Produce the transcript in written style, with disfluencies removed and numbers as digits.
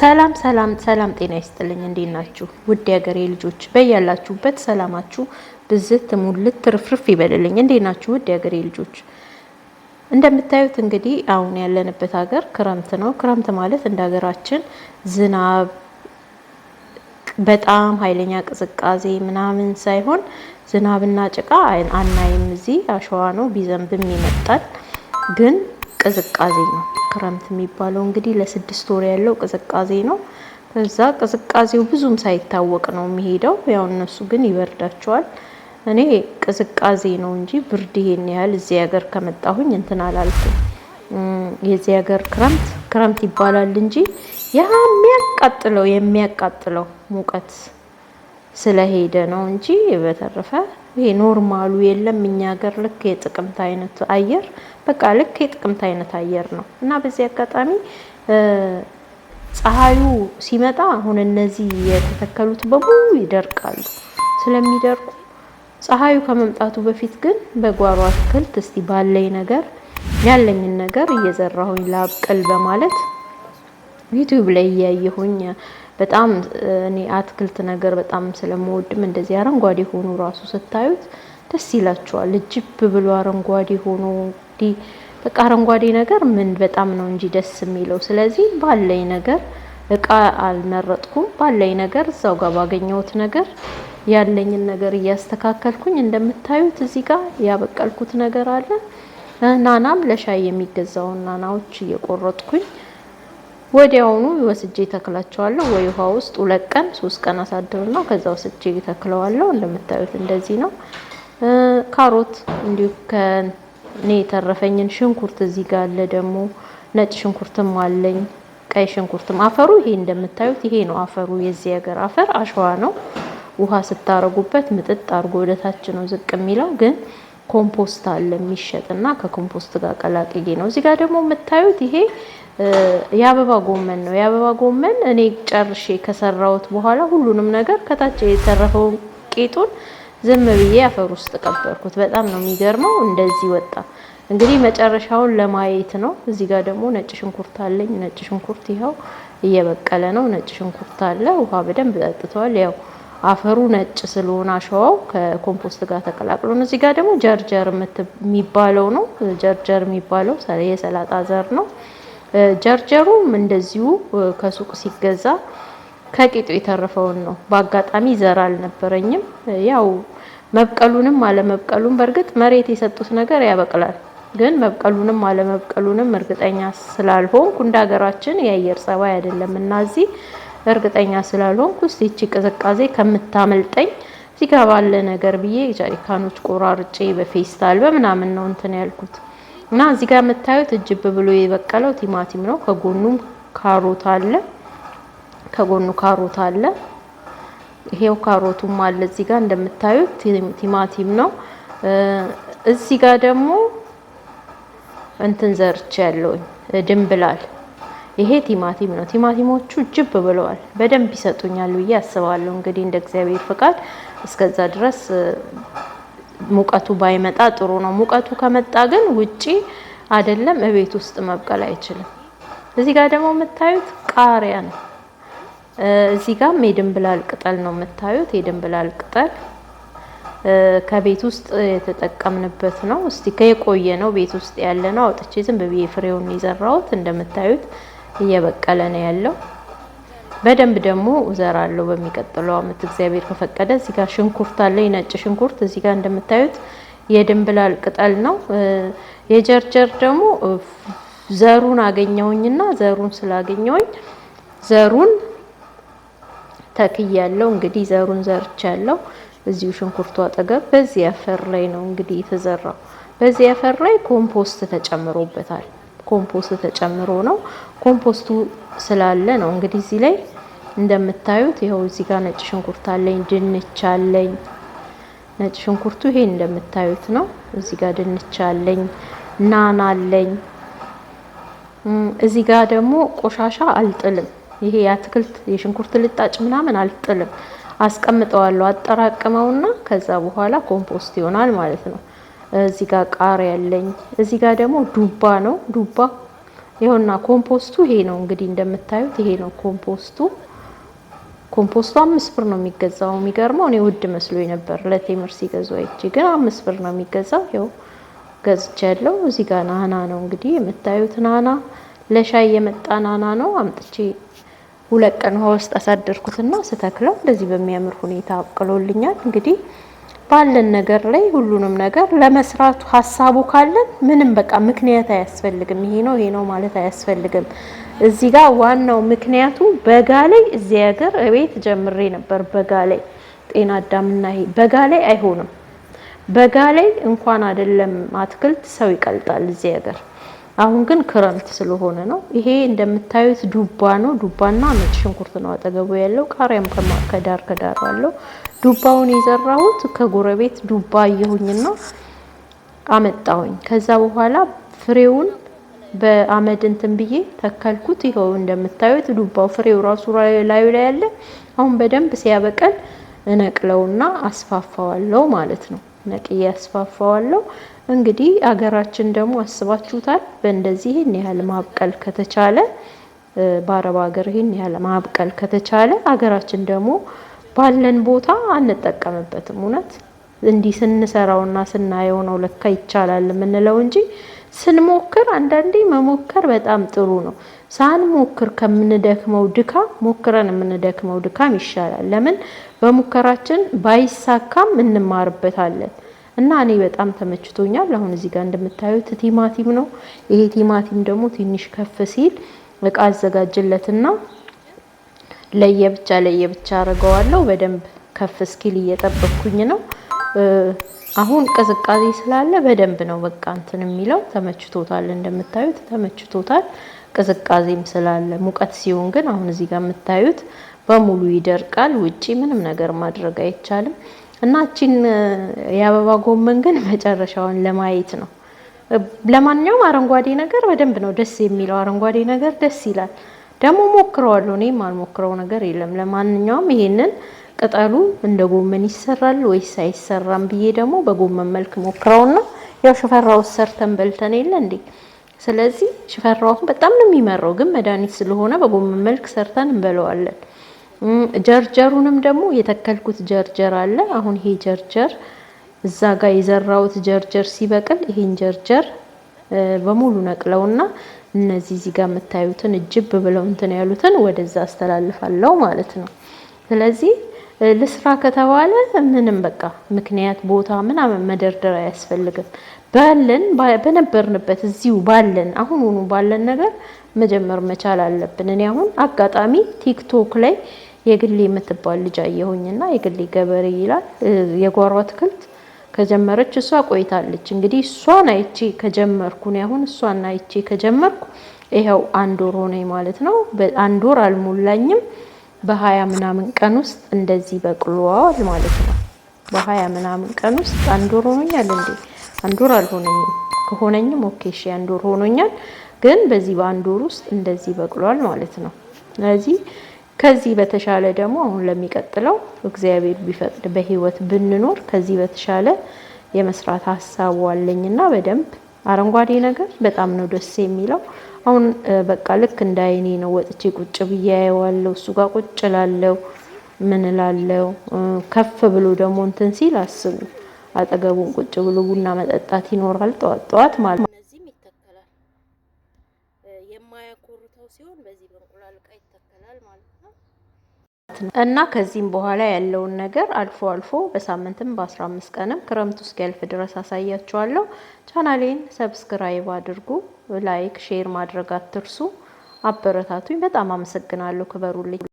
ሰላም ሰላም ሰላም ጤና ይስጥልኝ። እንዴት ናችሁ ውድ የሀገሬ ልጆች? በያላችሁበት ሰላማችሁ ብዝት ሙልት ትርፍርፍ ይበልልኝ። እንዴት ናችሁ ውድ የሀገሬ ልጆች? እንደምታዩት እንግዲህ አሁን ያለንበት ሀገር ክረምት ነው። ክረምት ማለት እንደ ሀገራችን ዝናብ በጣም ኃይለኛ ቅዝቃዜ ምናምን ሳይሆን ዝናብና ጭቃ አናይም። እዚህ አሸዋ ነው፣ ቢዘንብም ይመጣል፣ ግን ቅዝቃዜ ነው። ክረምት የሚባለው እንግዲህ ለስድስት ወር ያለው ቅዝቃዜ ነው። ከዛ ቅዝቃዜው ብዙም ሳይታወቅ ነው የሚሄደው። ያው እነሱ ግን ይበርዳቸዋል። እኔ ቅዝቃዜ ነው እንጂ ብርድ ይሄን ያህል እዚህ ሀገር ከመጣሁኝ እንትን አላልኩም። የዚህ ሀገር ክረምት ይባላል እንጂ የሚያቃጥለው ሙቀት ስለሄደ ነው እንጂ በተረፈ ይሄ ኖርማሉ የለም። እኛ ሀገር ልክ የጥቅምት አይነት አየር በቃ ልክ የጥቅምት አይነት አየር ነው። እና በዚህ አጋጣሚ ፀሐዩ ሲመጣ አሁን እነዚህ የተተከሉት በሙሉ ይደርቃሉ። ስለሚደርቁ ፀሐዩ ከመምጣቱ በፊት ግን በጓሮ አትክልት እስቲ ያለኝን ነገር እየዘራሁኝ ላብቅል በማለት ዩቲዩብ ላይ እያየሁኝ በጣም እኔ አትክልት ነገር በጣም ስለምወድም እንደዚህ አረንጓዴ ሆኖ ራሱ ስታዩት ደስ ይላችኋል። እጅብ ብሎ አረንጓዴ ሆኖ በቃ አረንጓዴ ነገር ምን በጣም ነው እንጂ ደስ የሚለው። ስለዚህ ባለኝ ነገር እቃ አልመረጥኩም። ባለኝ ነገር እዛው ጋር ባገኘሁት ነገር ያለኝን ነገር እያስተካከልኩኝ እንደምታዩት እዚህ ጋር ያበቀልኩት ነገር አለ። ናናም ለሻይ የሚገዛውን ናናዎች እየቆረጥኩኝ ወዲያውኑ ወስጄ ተክላቸዋለሁ። ወይ ውሃ ውስጥ 2 ቀን 3 ቀን አሳድርና ከዛ ወስጄ ተክለዋለሁ። እንደምታዩት እንደዚህ ነው። ካሮት እንዲሁ ከኔ የተረፈኝን ሽንኩርት እዚህ ጋር አለ። ደግሞ ነጭ ሽንኩርትም አለኝ፣ ቀይ ሽንኩርትም። አፈሩ ይሄ እንደምታዩት ይሄ ነው አፈሩ። የዚህ ሀገር አፈር አሸዋ ነው። ውሃ ስታረጉበት ምጥጥ አርጎ ወደታች ነው ዝቅ የሚለው። ግን ኮምፖስት አለ የሚሸጥና ከኮምፖስት ጋር ቀላቅዬ ነው። እዚህ ጋር ደግሞ የምታዩት ይሄ የአበባ ጎመን ነው። የአበባ ጎመን እኔ ጨርሼ ከሰራሁት በኋላ ሁሉንም ነገር ከታች የተረፈውን ቄጡን ዝም ብዬ አፈር ውስጥ ቀበርኩት። በጣም ነው የሚገርመው። እንደዚህ ወጣ። እንግዲህ መጨረሻውን ለማየት ነው። እዚህ ጋር ደግሞ ነጭ ሽንኩርት አለኝ። ነጭ ሽንኩርት ይኸው እየበቀለ ነው። ነጭ ሽንኩርት አለ። ውሃ በደንብ ጠጥቷል። ያው አፈሩ ነጭ ስለሆነ አሸዋው ከኮምፖስት ጋር ተቀላቅሎ ነው። እዚህ ጋር ደግሞ ጀርጀር የሚባለው ነው። ጀርጀር የሚባለው የሰላጣ ዘር ነው። ጀርጀሩም እንደዚሁ ከሱቅ ሲገዛ ከቂጡ የተረፈውን ነው። በአጋጣሚ ዘር አልነበረኝም። ያው መብቀሉንም አለመብቀሉን በእርግጥ መሬት የሰጡት ነገር ያበቅላል። ግን መብቀሉንም አለመብቀሉንም እርግጠኛ ስላልሆንኩ እንደ ሀገራችን የአየር ጸባይ አይደለም እና እዚህ እርግጠኛ ስላልሆንኩ እስቲ እቺ ቅዝቃዜ ከምታመልጠኝ እዚህ ጋር ባለ ነገር ብዬ ጀሪካኖች ቆራርጬ በፌስታል በምናምን ነው እንትን ያልኩት። እና እዚህ ጋር የምታዩት እጅብ ብሎ የበቀለው ቲማቲም ነው። ከጎኑ ካሮት አለ። ይሄው ካሮቱም አለ። እዚህ ጋር እንደምታዩት ቲማቲም ነው። እዚህ ጋር ደግሞ እንትን ዘርቼ ያለውኝ ድንብላል። ይሄ ቲማቲም ነው። ቲማቲሞቹ እጅብ ብለዋል። በደንብ ይሰጡኛል ብዬ አስባለሁ። እንግዲህ እንደ እግዚአብሔር ፍቃድ እስከዛ ድረስ ሙቀቱ ባይመጣ ጥሩ ነው። ሙቀቱ ከመጣ ግን ውጪ አይደለም እቤት ውስጥ መብቀል አይችልም። እዚህ ጋር ደግሞ የምታዩት ቃሪያ ነው። እዚህ ጋር የድንብላል ቅጠል ነው የምታዩት። የድንብላል ቅጠል ከቤት ውስጥ የተጠቀምንበት ነው። እስቲ ከየቆየ ነው ቤት ውስጥ ያለ ነው። አውጥቼ ዝም ብዬ ፍሬውን የዘራሁት። እንደምታዩት እየበቀለ ነው ያለው። በደንብ ደግሞ እዘራለሁ በሚቀጥለው አመት እግዚአብሔር ከፈቀደ። እዚህ ጋር ሽንኩርት አለ፣ ነጭ ሽንኩርት። እዚህ ጋር እንደምታዩት የድንብላል ቅጠል ነው። የጀርጀር ደግሞ ዘሩን አገኘውኝና ዘሩን ስላገኘውኝ ዘሩን ተክያለሁ። እንግዲህ ዘሩን ዘርቻለሁ እዚሁ ሽንኩርቱ አጠገብ። በዚህ አፈር ላይ ነው እንግዲህ የተዘራው። በዚህ አፈር ላይ ኮምፖስት ተጨምሮበታል። ኮምፖስት ተጨምሮ ነው። ኮምፖስቱ ስላለ ነው እንግዲህ እዚህ ላይ እንደምታዩት። ይኸው እዚህ ጋር ነጭ ሽንኩርት አለኝ፣ ድንች አለኝ። ነጭ ሽንኩርቱ ይሄ እንደምታዩት ነው። እዚህ ጋር ድንች አለኝ፣ ናና አለኝ። እዚህ ጋር ደግሞ ቆሻሻ አልጥልም። ይሄ የአትክልት የሽንኩርት ልጣጭ ምናምን አልጥልም። አስቀምጠዋለሁ አጠራቅመውና ከዛ በኋላ ኮምፖስት ይሆናል ማለት ነው። እዚህ ጋር ቃሪያ አለኝ። እዚህ ጋር ደግሞ ዱባ ነው። ዱባ ይኸውና ኮምፖስቱ ይሄ ነው እንግዲህ እንደምታዩት ይሄ ነው ኮምፖስቱ። ኮምፖስቱ 5 ብር ነው የሚገዛው። የሚገርመው እኔ ውድ መስሎኝ ነበር ለቴምር ሲገዙ አይቼ፣ ግን 5 ብር ነው የሚገዛው። ይኸው ገዝቻለሁ። እዚህ ጋር ናና ነው እንግዲህ የምታዩት ናና ለሻይ የመጣ ናና ነው። አምጥቼ 2 ቀን ውሃ ውስጥ አሳደርኩትና ስተክለው እንደዚህ በሚያምር ሁኔታ አብቅሎልኛል። እንግዲህ ባለን ነገር ላይ ሁሉንም ነገር ለመስራት ሀሳቡ ካለን ምንም በቃ ምክንያት አያስፈልግም። ይሄ ነው ማለት አያስፈልግም። እዚህ ጋር ዋናው ምክንያቱ በጋ ላይ እዚህ ሀገር እቤት ጀምሬ ነበር። በጋ ላይ ጤና አዳምና ይሄ በጋ ላይ አይሆንም። በጋ ላይ እንኳን አይደለም አትክልት ሰው ይቀልጣል እዚህ ሀገር። አሁን ግን ክረምት ስለሆነ ነው። ይሄ እንደምታዩት ዱባ ነው። ዱባና ነጭ ሽንኩርት ነው አጠገቡ ያለው። ቃሪያም ከዳር አለው። ዱባውን የዘራሁት ከጎረቤት ዱባ አየሁኝና አመጣሁኝ። ከዛ በኋላ ፍሬውን በአመድ እንትን ብዬ ተከልኩት። ይሄው እንደምታዩት ዱባው ፍሬው ራሱ ላዩ ላይ ያለ። አሁን በደንብ ሲያበቀል እነቅለውና አስፋፋዋለሁ ማለት ነው። ነቅዬ አስፋፋዋለሁ። እንግዲህ አገራችን ደግሞ አስባችሁታል በእንደዚህ ይሄን ያህል ማብቀል ከተቻለ፣ በአረብ ሀገር ይሄን ያህል ማብቀል ከተቻለ አገራችን ደግሞ ባለን ቦታ አንጠቀምበትም። እውነት እንዲህ ስንሰራውና ስናየው ነው ለካ ይቻላል የምንለው እንጂ ስንሞክር አንዳንዴ መሞከር በጣም ጥሩ ነው። ሳንሞክር ከምንደክመው ድካም ሞክረን የምንደክመው ድካም ይሻላል። ለምን በሙከራችን ባይሳካም እንማርበታለን። እና እኔ በጣም ተመችቶኛል። አሁን እዚህ ጋር እንደምታዩት ቲማቲም ነው። ይሄ ቲማቲም ደግሞ ትንሽ ከፍ ሲል እቃ አዘጋጅለትና ለየብቻ አረጋዋለሁ። በደንብ ከፍ እስኪል እየጠበቅኩኝ ነው። አሁን ቅዝቃዜ ስላለ በደንብ ነው በቃ እንትን የሚለው። ተመችቶታል፣ እንደምታዩት ተመችቶታል። ቅዝቃዜም ስላለ ሙቀት ሲሆን ግን አሁን እዚህ ጋር የምታዩት በሙሉ ይደርቃል። ውጪ ምንም ነገር ማድረግ አይቻልም። እና እቺን የአበባ ጎመን ግን መጨረሻውን ለማየት ነው። ለማንኛውም አረንጓዴ ነገር በደንብ ነው ደስ የሚለው። አረንጓዴ ነገር ደስ ይላል። ደግሞ ሞክረዋለሁ። እኔ ማልሞክረው ነገር የለም። ለማንኛውም ይሄንን ቅጠሉ እንደ ጎመን ይሰራል ወይስ አይሰራም ብዬ ደግሞ በጎመን መልክ ሞክረውና ያው ሽፈራው ሰርተን በልተን የለ እንዴ። ስለዚህ ሽፈራው በጣም ነው የሚመረው፣ ግን መድኃኒት ስለሆነ በጎመን መልክ ሰርተን እንበለዋለን። ጀርጀሩንም ደግሞ የተከልኩት ጀርጀር አለ። አሁን ይሄ ጀርጀር እዛ ጋር የዘራውት ጀርጀር ሲበቅል ይሄን ጀርጀር በሙሉ ነቅለውና እነዚህ እዚህ ጋር የምታዩትን እጅብ ብለው እንትን ያሉትን ወደዛ አስተላልፋለሁ ማለት ነው። ስለዚህ ለስራ ከተባለ ምንም በቃ ምክንያት ቦታ ምናምን መደርደር አያስፈልግም። በነበርንበት እዚሁ አሁን ባለን ነገር መጀመር መቻል አለብን። እኔ አሁን አጋጣሚ ቲክቶክ ላይ የግሌ የምትባል ልጅ አየሁኝና የግሌ ገበሬ ይላል የጓሮ አትክልት ከጀመረች እሷ ቆይታለች። እንግዲህ እሷን አይቼ ከጀመርኩ ነው አሁን እሷን አይቼ ከጀመርኩ ይሄው 1 ወር ሆነኝ ማለት ነው። በ1 ወር አልሞላኝም። በ20 ምናምን ቀን ውስጥ እንደዚህ በቅሏል ማለት ነው። በ20 ምናምን ቀን ውስጥ 1 ወር ሆኖኛል እንዴ? 1 ወር አልሆነኝም። ከሆነኝም ኦኬ እሺ 1 ወር ሆኖኛል። ግን በዚህ በ1 ወር ውስጥ እንደዚህ በቅሏል ማለት ነው። ስለዚህ ከዚህ በተሻለ ደግሞ አሁን ለሚቀጥለው እግዚአብሔር ቢፈቅድ በህይወት ብንኖር ከዚህ በተሻለ የመስራት ሀሳቡ አለኝና በደንብ አረንጓዴ ነገር በጣም ነው ደስ የሚለው። አሁን በቃ ልክ እንዳይኔ ነው ወጥቼ ቁጭ ብዬ አየዋለሁ። እሱ ጋር ቁጭ እላለሁ። ምን እላለሁ። ከፍ ብሎ ደግሞ እንትን ሲል አስቡ አጠገቡን ቁጭ ብሎ ቡና መጠጣት ይኖራል ጠዋት ማለት ነው። እነዚህም ይተከላል። የማያኮርተው ሲሆን በዚህ በእንቁላል ዕቃ ይተከላል ማለት ነው። እና ከዚህም በኋላ ያለውን ነገር አልፎ በሳምንትም በ15 ቀንም ክረምቱ እስኪያልፍ ድረስ አሳያችኋለሁ። ቻናሌን ሰብስክራይብ አድርጉ፣ ላይክ ሼር ማድረግ አትርሱ። አበረታቱኝ። በጣም አመሰግናለሁ። ክበሩልኝ።